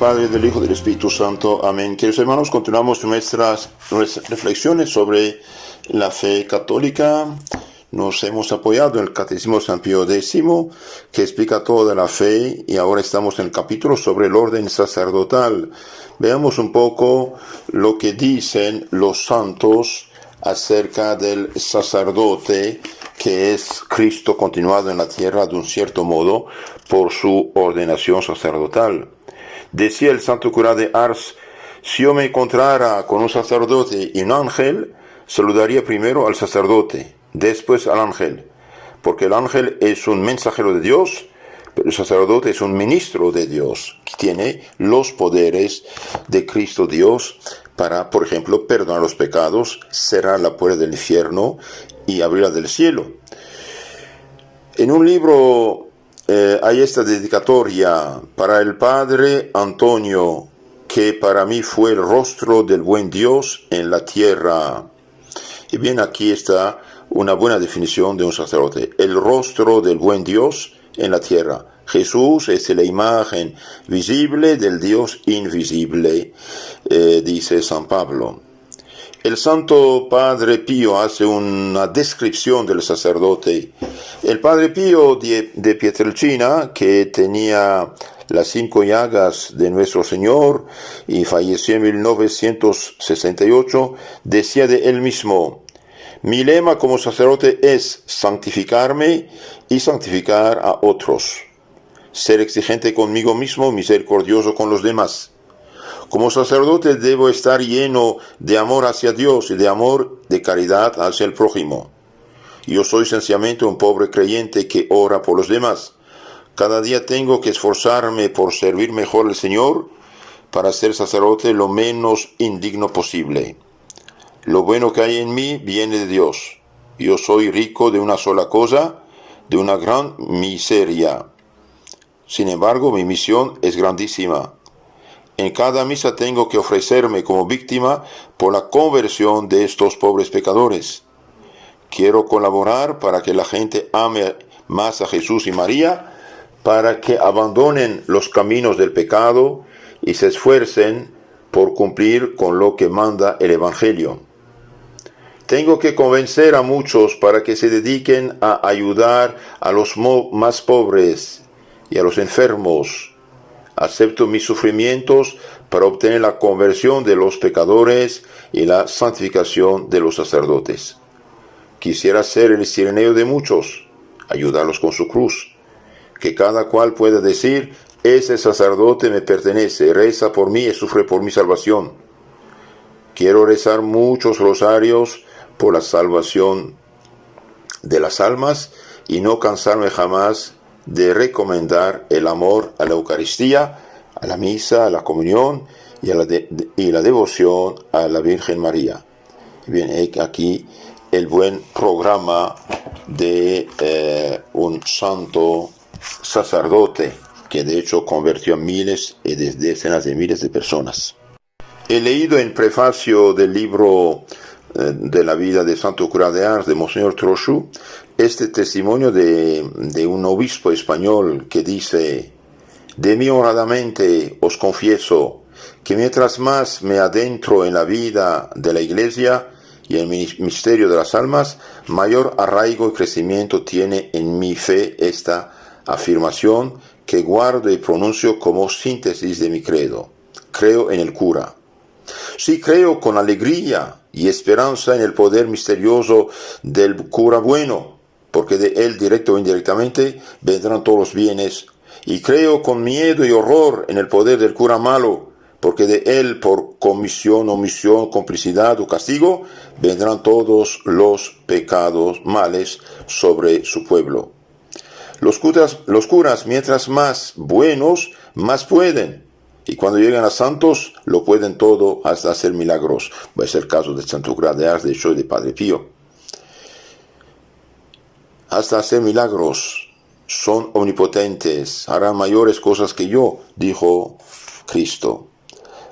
Padre, del Hijo y del Espíritu Santo. Amén. Queridos hermanos, continuamos nuestras reflexiones sobre la fe católica. Nos hemos apoyado en el Catecismo de San Pío X, que explica toda la fe, y ahora estamos en el capítulo sobre el orden sacerdotal. Veamos un poco lo que dicen los santos acerca del sacerdote, que es Cristo continuado en la tierra de un cierto modo por su ordenación sacerdotal. Decía el santo cura de Ars: si yo me encontrara con un sacerdote y un ángel, saludaría primero al sacerdote, después al ángel, porque el ángel es un mensajero de Dios, pero el sacerdote es un ministro de Dios, que tiene los poderes de Cristo Dios para, por ejemplo, perdonar los pecados, cerrar la puerta del infierno y abrirla del cielo. En un libro hay esta dedicatoria: para el padre Antonio, que para mí fue el rostro del buen Dios en la tierra. Y bien, aquí está una buena definición de un sacerdote: el rostro del buen Dios en la tierra. Jesús es la imagen visible del Dios invisible, dice San Pablo. El Santo Padre Pío hace una descripción del sacerdote. El Padre Pío de Pietrelcina, que tenía las 5 llagas de nuestro Señor y falleció en 1968, decía de él mismo: mi lema como sacerdote es santificarme y santificar a otros, ser exigente conmigo mismo, misericordioso con los demás. Como sacerdote debo estar lleno de amor hacia Dios y de amor de caridad hacia el prójimo. Yo soy sencillamente un pobre creyente que ora por los demás. Cada día tengo que esforzarme por servir mejor al Señor, para ser sacerdote lo menos indigno posible. Lo bueno que hay en mí viene de Dios. Yo soy rico de una sola cosa, de una gran miseria. Sin embargo, mi misión es grandísima. En cada misa tengo que ofrecerme como víctima por la conversión de estos pobres pecadores. Quiero colaborar para que la gente ame más a Jesús y María, para que abandonen los caminos del pecado y se esfuercen por cumplir con lo que manda el Evangelio. Tengo que convencer a muchos para que se dediquen a ayudar a los más pobres y a los enfermos. Acepto mis sufrimientos para obtener la conversión de los pecadores y la santificación de los sacerdotes. Quisiera ser el sireneo de muchos, ayudarlos con su cruz. Que cada cual pueda decir: ese sacerdote me pertenece, reza por mí y sufre por mi salvación. Quiero rezar muchos rosarios por la salvación de las almas y no cansarme jamás de recomendar el amor a la Eucaristía, a la misa, a la comunión y la devoción a la Virgen María. Bien, aquí el buen programa de un santo sacerdote que de hecho convirtió a miles y decenas de miles de personas. He leído en prefacio del libro de la vida de Santo Cura de Ars, de Monseñor Trochu, este testimonio de un obispo español que dice: de mí honradamente os confieso que mientras más me adentro en la vida de la Iglesia y en el misterio de las almas, mayor arraigo y crecimiento tiene en mi fe esta afirmación que guardo y pronuncio como síntesis de mi credo. Creo en el cura. Sí, creo con alegría y esperanza en el poder misterioso del cura bueno, porque de él, directo o indirectamente, vendrán todos los bienes. Y creo con miedo y horror en el poder del cura malo, porque de él, por comisión, omisión, complicidad o castigo, vendrán todos los pecados males sobre su pueblo. Los curas, mientras más buenos, más pueden. Y cuando llegan a santos, lo pueden todo, hasta hacer milagros. Es el caso del Santo Cura de Ars, de hecho, y de Padre Pío. Hasta hacer milagros. Son omnipotentes, harán mayores cosas que yo, dijo Cristo.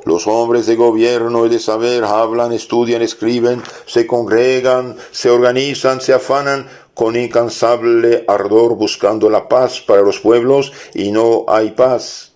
Los hombres de gobierno y de saber hablan, estudian, escriben, se congregan, se organizan, se afanan con incansable ardor buscando la paz para los pueblos, y no hay paz.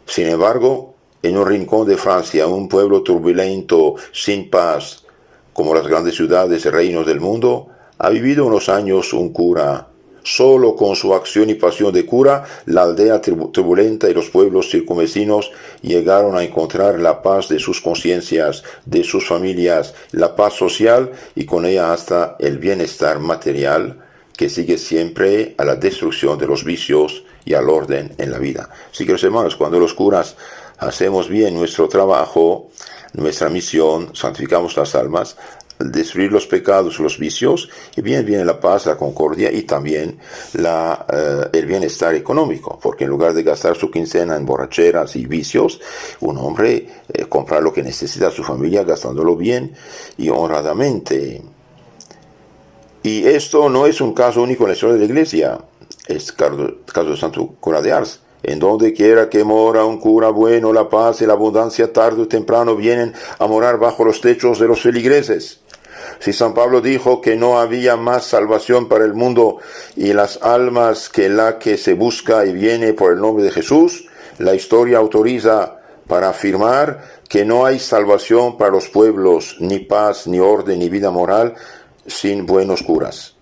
Sin embargo, en un rincón de Francia, un pueblo turbulento, sin paz, como las grandes ciudades y reinos del mundo, ha vivido unos años un cura. Solo con su acción y pasión de cura, la aldea turbulenta y los pueblos circunvecinos llegaron a encontrar la paz de sus conciencias, de sus familias, la paz social y con ella hasta el bienestar material, que sigue siempre a la destrucción de los vicios y al orden en la vida. Así que, hermanos, cuando los curas hacemos bien nuestro trabajo, nuestra misión, santificamos las almas, destruir los pecados, los vicios, y bien viene la paz, la concordia y también el bienestar económico, porque en lugar de gastar su quincena en borracheras y vicios, un hombre compra lo que necesita su familia gastándolo bien y honradamente. Y esto no es un caso único en la historia de la Iglesia, es el caso de Santo Cura de Ars. En donde quiera que mora un cura bueno, la paz y la abundancia tarde o temprano vienen a morar bajo los techos de los feligreses. Si San Pablo dijo que no había más salvación para el mundo y las almas que la que se busca y viene por el nombre de Jesús, la historia autoriza para afirmar que no hay salvación para los pueblos, ni paz, ni orden, ni vida moral sin buenos curas.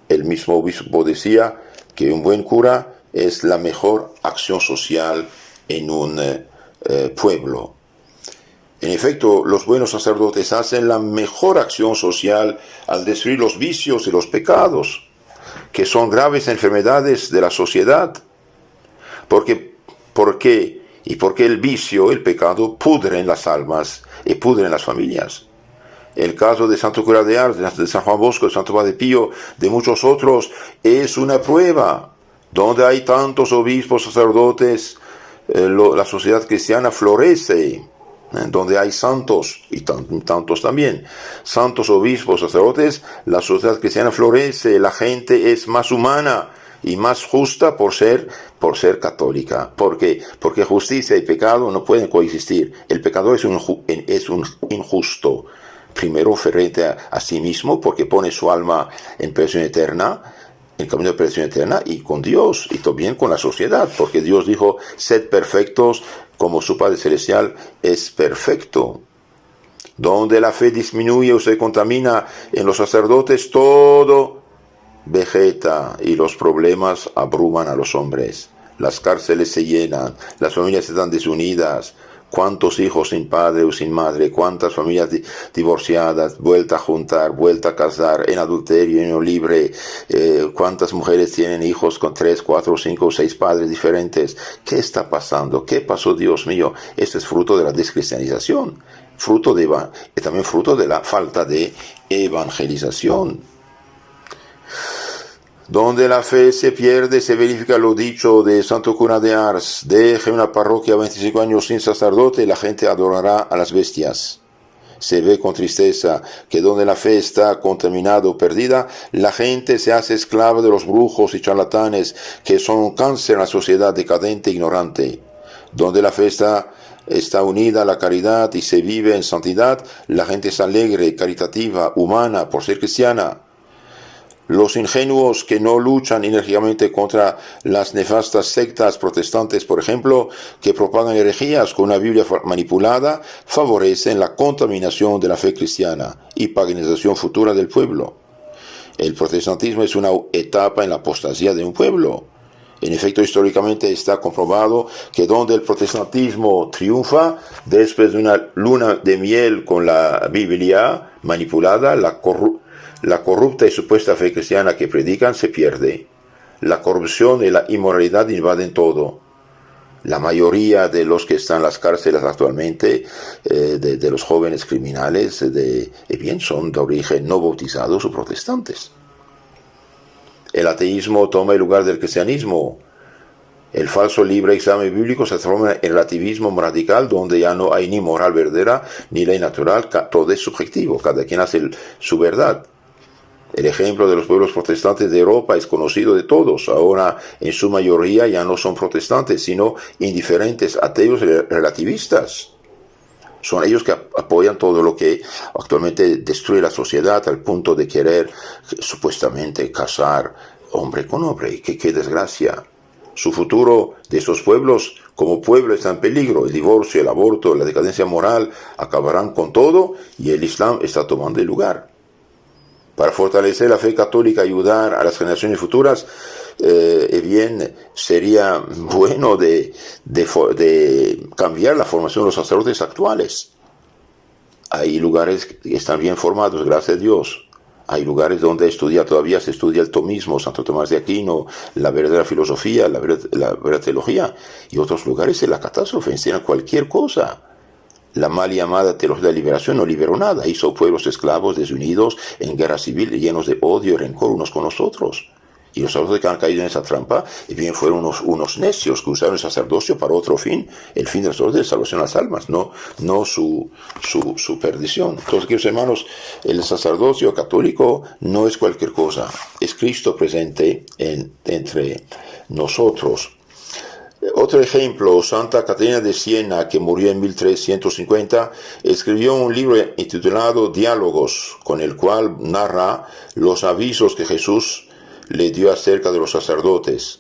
El mismo obispo decía que un buen cura es la mejor acción social en un pueblo. En efecto, los buenos sacerdotes hacen la mejor acción social al destruir los vicios y los pecados, que son graves enfermedades de la sociedad. ¿Por qué? Y porque el vicio, el pecado, pudren las almas y pudren las familias. El caso de Santo Cura de Ars, de San Juan Bosco, de Santo Padre Pío, de muchos otros, es una prueba. Donde hay tantos obispos, sacerdotes, la sociedad cristiana florece. Donde hay santos, y tantos también, santos, obispos, sacerdotes, la sociedad cristiana florece, la gente es más humana y más justa por ser católica. Porque justicia y pecado no pueden coexistir. El pecador es un injusto. Primero frente a sí mismo, porque pone su alma en perdición eterna, en camino de perdición eterna, y con Dios, y también con la sociedad, porque Dios dijo, sed perfectos como su Padre Celestial es perfecto. Donde la fe disminuye o se contamina en los sacerdotes, todo vegeta y los problemas abruman a los hombres. Las cárceles se llenan, las familias están desunidas. Cuántos hijos sin padre o sin madre, cuántas familias divorciadas, vuelta a juntar, vuelta a casar, en adulterio, en unión libre, cuántas mujeres tienen hijos con 3, 4, 5, 6 padres diferentes. ¿Qué está pasando? ¿Qué pasó, Dios mío? Esto es fruto de la descristianización, también fruto de la falta de evangelización. Donde la fe se pierde, se verifica lo dicho de Santo Cura de Ars: deje una parroquia 25 años sin sacerdote y la gente adorará a las bestias. Se ve con tristeza que donde la fe está contaminada o perdida, la gente se hace esclava de los brujos y charlatanes, que son un cáncer en la sociedad decadente e ignorante. Donde la fe está unida a la caridad y se vive en santidad, la gente es alegre, caritativa, humana por ser cristiana. Los ingenuos que no luchan enérgicamente contra las nefastas sectas protestantes, por ejemplo, que propagan herejías con una Biblia manipulada, favorecen la contaminación de la fe cristiana y paganización futura del pueblo. El protestantismo es una etapa en la apostasía de un pueblo. En efecto, históricamente está comprobado que donde el protestantismo triunfa, después de una luna de miel con la Biblia manipulada, la corrupta y supuesta fe cristiana que predican se pierde. La corrupción y la inmoralidad invaden todo. La mayoría de los que están en las cárceles actualmente, de los jóvenes criminales, son de origen no bautizados o protestantes. El ateísmo toma el lugar del cristianismo. El falso libre examen bíblico se transforma en relativismo radical, donde ya no hay ni moral verdadera ni ley natural, todo es subjetivo, cada quien hace su verdad. El ejemplo de los pueblos protestantes de Europa es conocido de todos. Ahora, en su mayoría, ya no son protestantes, sino indiferentes, ateos y relativistas. Son ellos que apoyan todo lo que actualmente destruye la sociedad al punto de querer supuestamente casar hombre con hombre. ¡Qué desgracia! Su futuro de estos pueblos como pueblo está en peligro. El divorcio, el aborto, la decadencia moral acabarán con todo y el Islam está tomando el lugar. Para fortalecer la fe católica y ayudar a las generaciones futuras, bien sería bueno de cambiar la formación de los sacerdotes actuales. Hay lugares que están bien formados, gracias a Dios. Hay lugares donde todavía se estudia el tomismo, Santo Tomás de Aquino, la verdadera filosofía, la verdadera teología. Y otros lugares en la catástrofe, enseñan cualquier cosa. La mal llamada teología de la liberación no liberó nada. Hizo pueblos esclavos desunidos en guerra civil, llenos de odio y rencor unos con los otros. Y los sacerdotes que han caído en esa trampa, bien fueron unos necios que usaron el sacerdocio para otro fin, el fin de los sacerdotes de salvación a las almas, no su perdición. Entonces, queridos hermanos, el sacerdocio católico no es cualquier cosa, es Cristo presente entre nosotros. Otro ejemplo, Santa Catarina de Siena, que murió en 1350, escribió un libro intitulado Diálogos, con el cual narra los avisos que Jesús le dio acerca de los sacerdotes.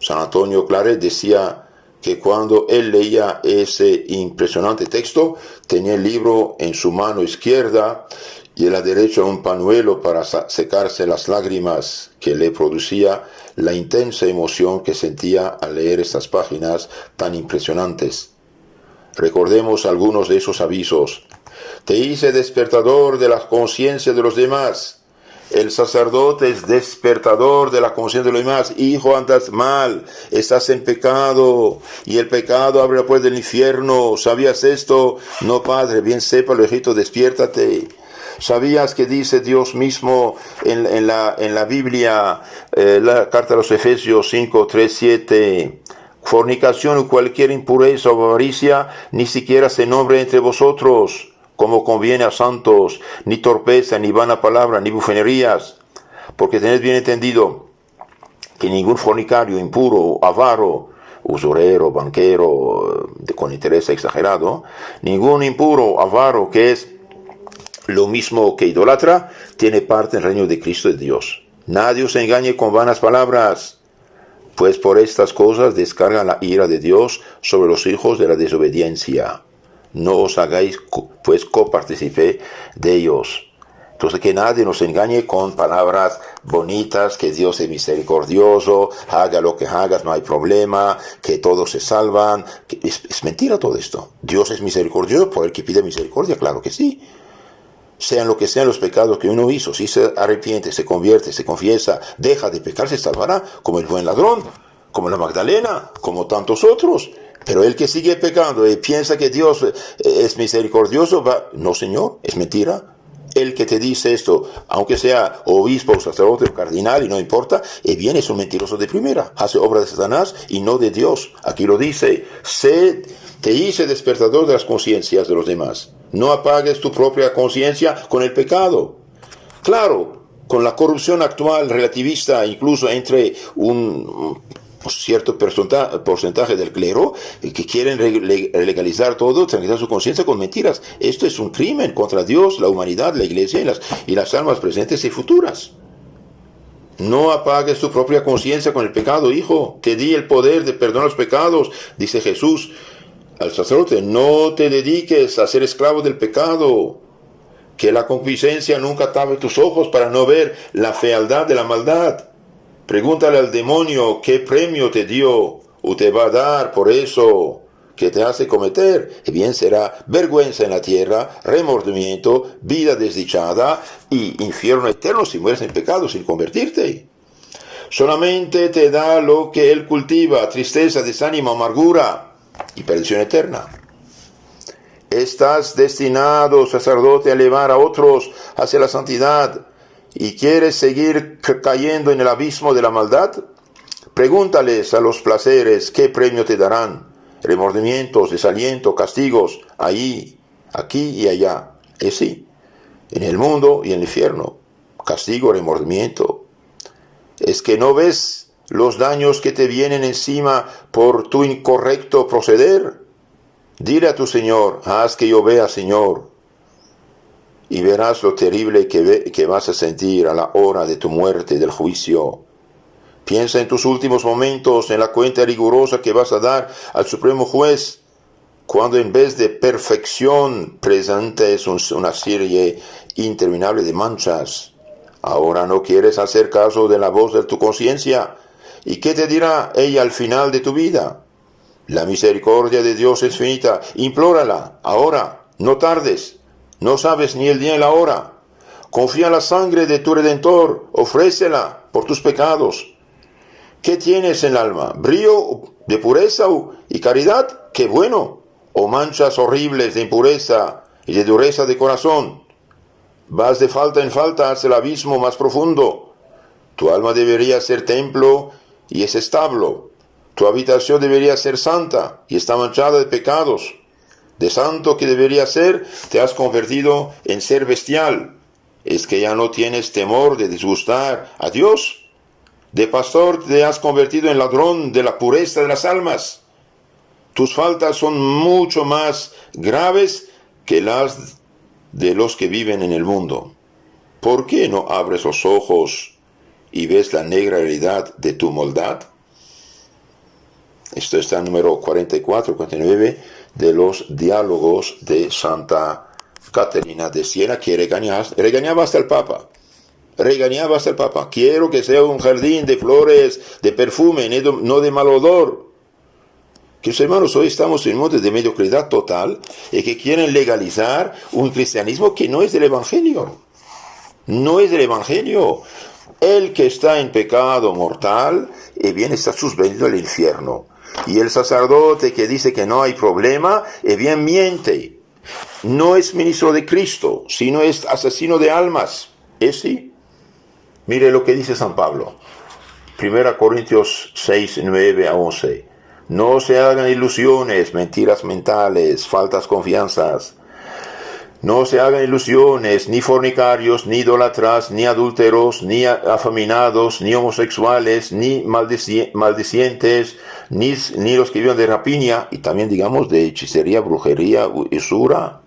San Antonio Claret decía que cuando él leía ese impresionante texto, tenía el libro en su mano izquierda y en la derecha un pañuelo para secarse las lágrimas que le producía la intensa emoción que sentía al leer estas páginas tan impresionantes. Recordemos algunos de esos avisos. Te hice despertador de la conciencia de los demás. El sacerdote es despertador de la conciencia de los demás. Hijo, andas mal, estás en pecado, y el pecado abre la puerta del infierno. ¿Sabías esto? No, padre, bien sepa lo hijito, despiértate. ¿Sabías que dice Dios mismo en la Biblia, la carta a los Efesios 5, 3, 7, fornicación o cualquier impureza o avaricia ni siquiera se nombre entre vosotros, como conviene a santos, ni torpeza, ni vana palabra, ni bufonerías, porque tened bien entendido que ningún fornicario, impuro, avaro, usurero, banquero, con interés exagerado, ningún impuro, avaro, que es lo mismo que idolatra, tiene parte en el reino de Cristo de Dios. Nadie os engañe con vanas palabras, pues por estas cosas descarga la ira de Dios sobre los hijos de la desobediencia. No os hagáis pues copartícipe de ellos. Entonces, que nadie nos engañe con palabras bonitas, que Dios es misericordioso, haga lo que hagas, no hay problema, que todos se salvan. Es mentira todo esto. Dios es misericordioso por el que pide misericordia, claro que sí. Sean lo que sean los pecados que uno hizo, si se arrepiente, se convierte, se confiesa, deja de pecar, se salvará, como el buen ladrón, como la Magdalena, como tantos otros. Pero el que sigue pecando y piensa que Dios es misericordioso, no, señor, es mentira. El que te dice esto, aunque sea obispo, sacerdote o cardinal, y no importa, bien es un mentiroso de primera. Hace obra de Satanás y no de Dios. Aquí lo dice, te hice despertador de las conciencias de los demás. No apagues tu propia conciencia con el pecado. Claro, con la corrupción actual relativista, incluso entre un cierto porcentaje del clero que quieren legalizar todo, tranquilizar su conciencia con mentiras. Esto es un crimen contra Dios, la humanidad, la iglesia y las almas presentes y futuras. No apagues tu propia conciencia con el pecado, hijo. Te di el poder de perdonar los pecados, dice Jesús al sacerdote. No te dediques a ser esclavo del pecado. Que la concupiscencia nunca tape tus ojos para no ver la fealdad de la maldad. Pregúntale al demonio qué premio te dio o te va a dar por eso que te hace cometer. Y bien será vergüenza en la tierra, remordimiento, vida desdichada y infierno eterno si mueres en pecado sin convertirte. Solamente te da lo que él cultiva, tristeza, desánimo, amargura y perdición eterna. Estás destinado, sacerdote, a elevar a otros hacia la santidad y quieres seguir cayendo en el abismo de la maldad. Pregúntales a los placeres qué premio te darán. Remordimientos, desaliento, castigos, ahí, aquí y allá. Sí, en el mundo y en el infierno. Castigo, remordimiento. ¿Es que no ves los daños que te vienen encima por tu incorrecto proceder? Dile a tu Señor, haz que yo vea, Señor, y verás lo terrible que vas a sentir a la hora de tu muerte y del juicio. Piensa en tus últimos momentos, en la cuenta rigurosa que vas a dar al Supremo Juez, cuando en vez de perfección presentes una serie interminable de manchas. Ahora no quieres hacer caso de la voz de tu conciencia. ¿Y qué te dirá ella al final de tu vida? La misericordia de Dios es finita. Implórala, ahora, no tardes. No sabes ni el día ni la hora. Confía en la sangre de tu Redentor. Ofrécela por tus pecados. ¿Qué tienes en el alma? ¿Brillo de pureza y caridad? ¡Qué bueno! ¿O manchas horribles de impureza y de dureza de corazón? Vas de falta en falta hacia el abismo más profundo. Tu alma debería ser templo y es establo. Tu habitación debería ser santa y está manchada de pecados. De santo que debería ser, te has convertido en ser bestial. ¿Es que ya no tienes temor de disgustar a Dios? De pastor te has convertido en ladrón de la pureza de las almas. Tus faltas son mucho más graves que las de los que viven en el mundo. ¿Por qué no abres los ojos y ves la negra realidad de tu maldad? Esto está en número 44-49 de los diálogos de Santa Caterina de Siena, que regañaba hasta el Papa. Regañaba hasta el Papa. Quiero que sea un jardín de flores, de perfume, no de mal odor. Queridos hermanos, hoy estamos en un mundo de mediocridad total y que quieren legalizar un cristianismo que no es del Evangelio. No es del Evangelio. El que está en pecado mortal, bien está suspendido al infierno. Y el sacerdote que dice que no hay problema, bien miente. No es ministro de Cristo, sino es asesino de almas. ¿Es sí? Mire lo que dice San Pablo. 1 Corintios 6, 9 a 11. No se hagan ilusiones, mentiras mentales, faltas confianzas. No se hagan ilusiones, ni fornicarios, ni idólatras, ni adúlteros, ni afeminados, ni homosexuales, ni maldicientes, ni los que viven de rapiña, y también digamos de hechicería, brujería, usura.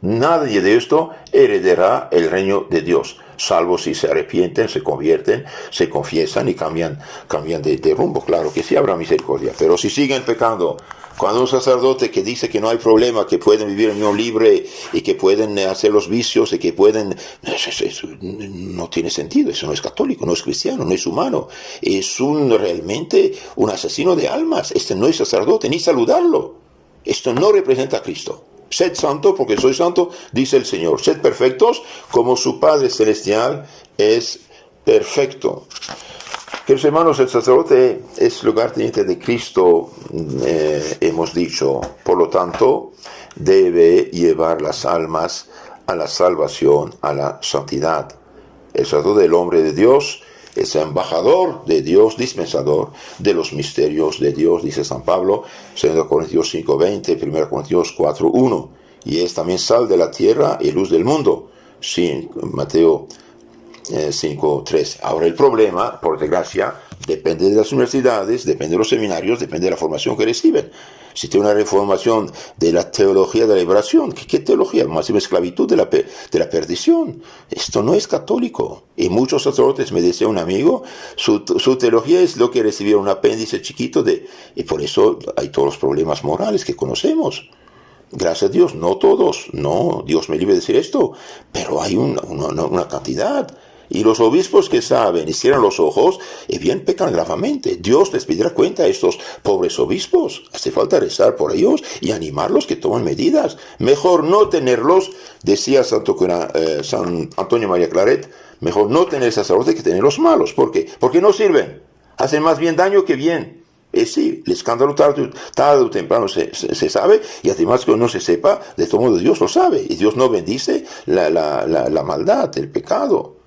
Nadie de esto heredará el reino de Dios, salvo si se arrepienten, se convierten, se confiesan y cambian de rumbo. Claro que sí habrá misericordia, pero si siguen pecando, cuando un sacerdote que dice que no hay problema, que pueden vivir en unión libre y que pueden hacer los vicios y que pueden... Eso no tiene sentido, eso no es católico, no es cristiano, no es humano. Es realmente un asesino de almas. Este no es sacerdote, ni saludarlo. Esto no representa a Cristo. Sed santo porque soy santo, dice el Señor. Sed perfectos como su Padre Celestial es perfecto. Queridos hermanos, el sacerdote es lugarteniente de Cristo, hemos dicho. Por lo tanto, debe llevar las almas a la salvación, a la santidad. El sacerdote del hombre de Dios es embajador de Dios, dispensador de los misterios de Dios, dice San Pablo, 2 Corintios 5:20, 1 Corintios 4:1. Y es también sal de la tierra y luz del mundo, Mateo 5:3. Ahora el problema, por desgracia, depende de las universidades, depende de los seminarios, depende de la formación que reciben. Si tiene una reformación de la teología de la liberación, ¿qué teología? Máxima esclavitud de la perdición. Esto no es católico. Y muchos sacerdotes, me decía un amigo, su teología es lo que recibieron un apéndice chiquito y por eso hay todos los problemas morales que conocemos. Gracias a Dios, no todos, no, Dios me libre de decir esto, pero hay una cantidad. Y los obispos que saben y cierran los ojos, bien pecan gravemente. Dios les pedirá cuenta a estos pobres obispos. Hace falta rezar por ellos y animarlos que tomen medidas. Mejor no tenerlos, decía San Antonio María Claret, mejor no tener sacerdotes que tener los malos. ¿Por qué? Porque no sirven. Hacen más bien daño que bien. Sí, el escándalo tarde o temprano se sabe, y además que no se sepa, de todo modo Dios lo sabe. Y Dios no bendice la maldad, el pecado.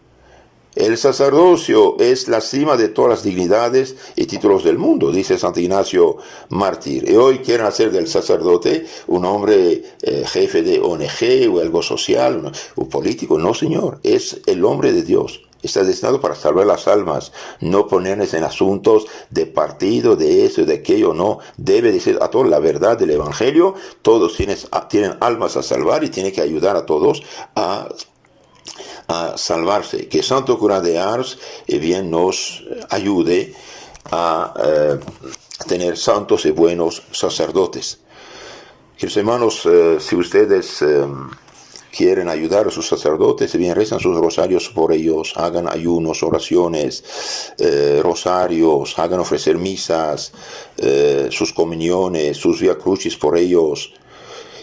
El sacerdocio es la cima de todas las dignidades y títulos del mundo, dice Santo Ignacio Mártir. Y hoy quieren hacer del sacerdote un hombre jefe de ONG o algo social o político. No, señor, es el hombre de Dios. Está destinado para salvar las almas, no ponerles en asuntos de partido, de eso, de aquello, no. Debe decir a todos la verdad del Evangelio. Todos tienen almas a salvar y tiene que ayudar a todos a a salvarse. Que Santo Cura de Ars bien nos ayude a tener santos y buenos sacerdotes. Queridos hermanos, si ustedes quieren ayudar a sus sacerdotes, bien rezan sus rosarios por ellos, hagan ayunos, oraciones, rosarios, hagan ofrecer misas, sus comuniones, sus via crucis por ellos.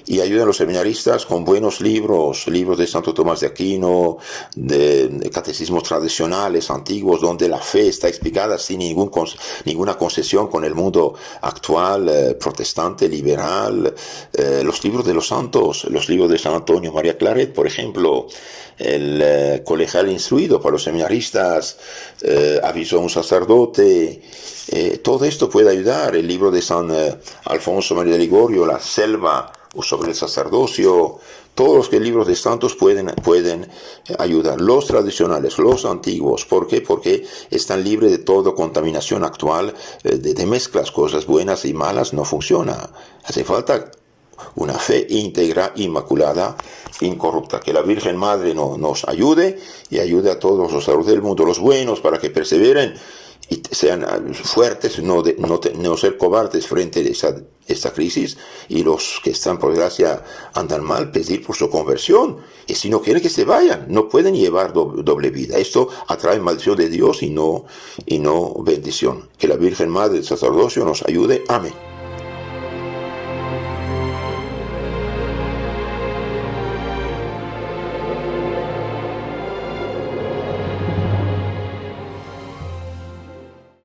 Y ayuden a los seminaristas con buenos libros de Santo Tomás de Aquino, de catecismos tradicionales, antiguos, donde la fe está explicada sin ninguna concesión con el mundo actual, protestante, liberal. Los libros de los santos, los libros de San Antonio María Claret, por ejemplo, el colegial instruido para los seminaristas, aviso a un sacerdote. Todo esto puede ayudar. El libro de San Alfonso María de Ligorio, La Selva, o sobre el sacerdocio, todos los libros de santos pueden ayudar. Los tradicionales, los antiguos. ¿Por qué? Porque están libres de toda contaminación actual, de mezclas, cosas buenas y malas, no funciona. Hace falta una fe íntegra, inmaculada, incorrupta. Que la Virgen Madre nos ayude y ayude a todos los sacerdotes del mundo, los buenos, para que perseveren y sean fuertes, no ser cobardes frente a esta crisis, y los que están por desgracia andan mal, pedir por su conversión, y si no quieren que se vayan, no pueden llevar doble vida. Esto atrae maldición de Dios y no bendición. Que la Virgen Madre del Sacerdocio nos ayude. Amén.